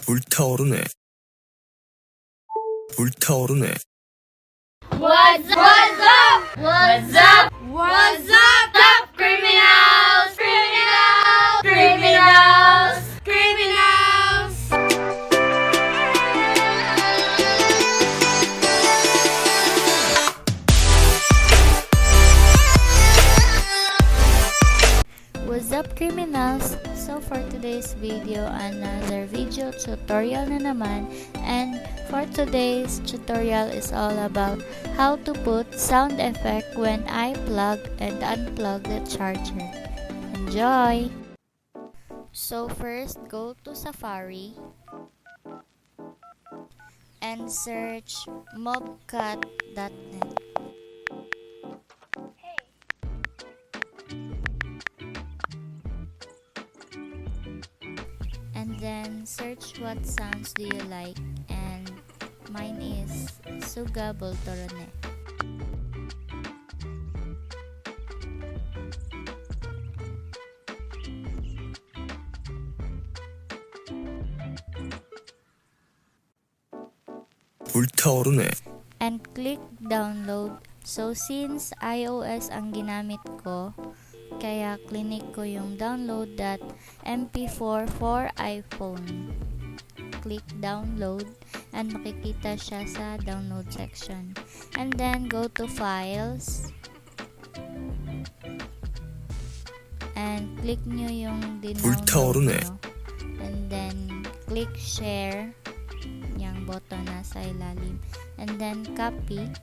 불타오르네. 불타오르네. What's up? What's up? What's up? What's up? Top criminals! Criminals! Criminals! Criminals! What's up, criminals? So for today's video, another video tutorial na naman, and for today's tutorial is all about how to put sound effect when I plug and unplug the charger. Enjoy! So first, go to Safari and search mobcat.net. And then search what sounds do you like, and mine is Suga Boltorone. 불타오르네. And click download. So since iOS ang ginamit ko, kaya clinic ko yung download.mp4 for iPhone. Click download and makikita siya sa download section. And then go to files and click nyo yung dinownload 불타오르네. nyo. And then click share, yung button nasa ilalim. And then copy.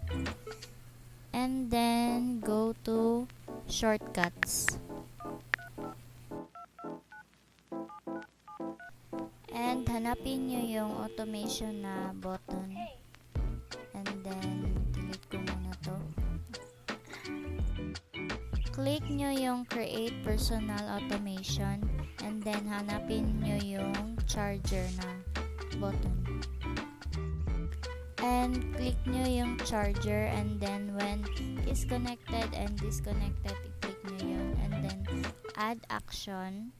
And then go to shortcuts. And hanapin nyo yung automation na button. And then delete ko muna to. Click nyo yung create personal automation. And then hanapin nyo yung charger na button. And click nyo yung charger, and then when is connected and disconnected, i-click nyo yun. And then add action.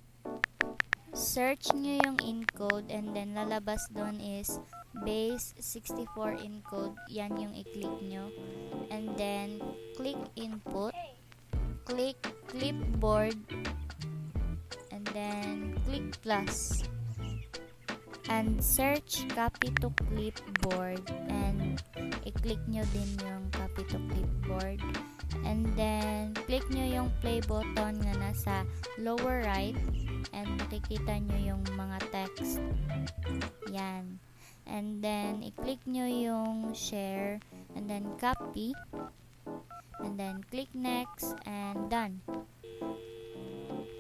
Search nyo yung encode, and then lalabas doon is base 64 encode. Yan yung i-click nyo. And then click input. Click clipboard. And then click plus. And search copy to clipboard, and i-click nyo din yung copy to clipboard. And then click nyo yung play button na nasa lower right, and makikita nyo yung mga text. Yan. And then i-click nyo yung share, and then copy, and then click next, and done.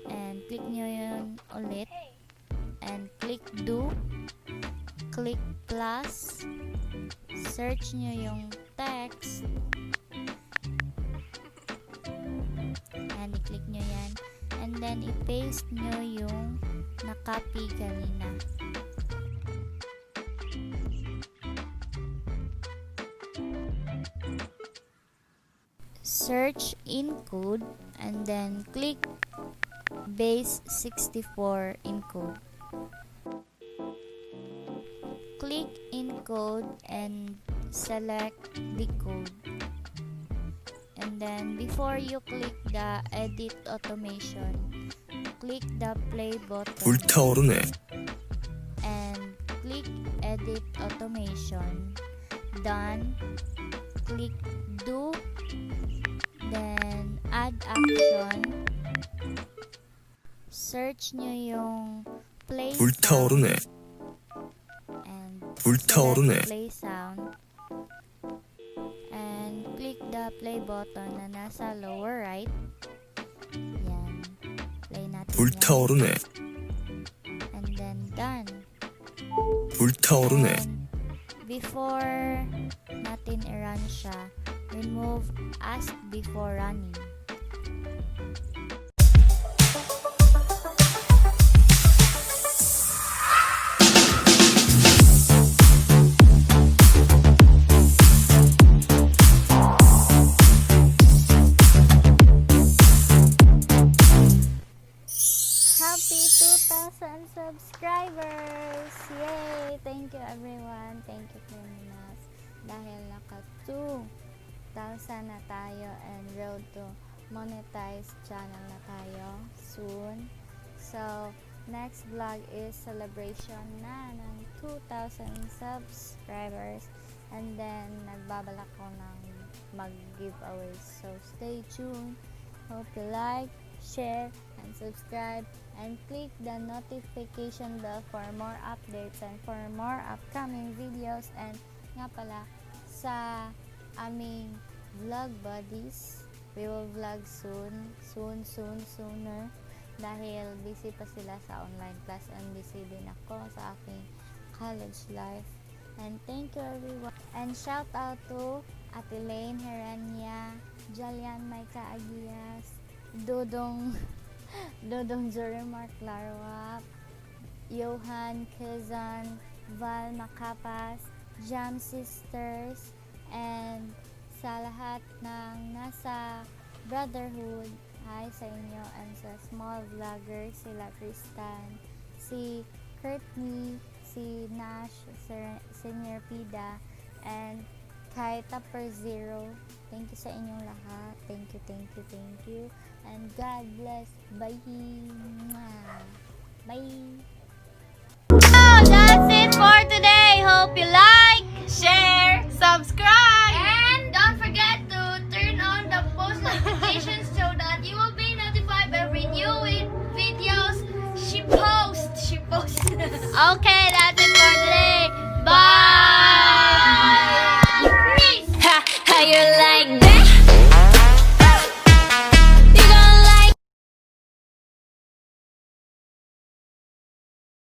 And click nyo yun ulit, and click do, click plus, search nyo yung text, and i-click nyo yan, and then i-paste nyo yung na-copy kanina. Search encode, and then click base 64 encode. Click encode and select decode. And then before you click the edit automation, click the play button 불타오르네. and click edit automation. Done. Click do. Then add action. Search nyo yung play 불타오르네. sound and 불타오르네. select play sound, and click the play button na nasa lower right. Yan. Play natin 불타오르네. yan. And then done. 불타오르네. And before natin i-run siya, remove ask before running. Happy 2,000 subscribers! Yay! everyone. Thank you, Criminals. Dahil naka 2,000 na tayo and road to monetize channel na tayo soon. So, next vlog is celebration na ng 2,000 subscribers. And then, nagbabalak ko ng mag-giveaways. So, stay tuned. Hope you like, share, and subscribe. And click the notification bell for more updates and for more upcoming videos. And nga pala, sa aming vlog buddies, we will vlog sooner. Dahil busy pa sila sa online class and busy din ako sa aking college life. And thank you everyone. And shout out to Ate Lane Herania, Jalian Maika Agias, Dodong Jorimar Clarwap, Johan Quezon, Val Macapas, Jam Sisters, and sa lahat ng nasa Brotherhood, hi sa inyo, and sa small vloggers, sila Tristan, si Courtney, si Nash, Senior Pida, and kay Tupper Zero. Thank you sa inyong lahat. Thank you. And God bless. Bye. Bye. So that's it for today. Hope you like, share, subscribe, and don't forget to turn on the post notifications so that you will be notified every new videos she posts. Okay.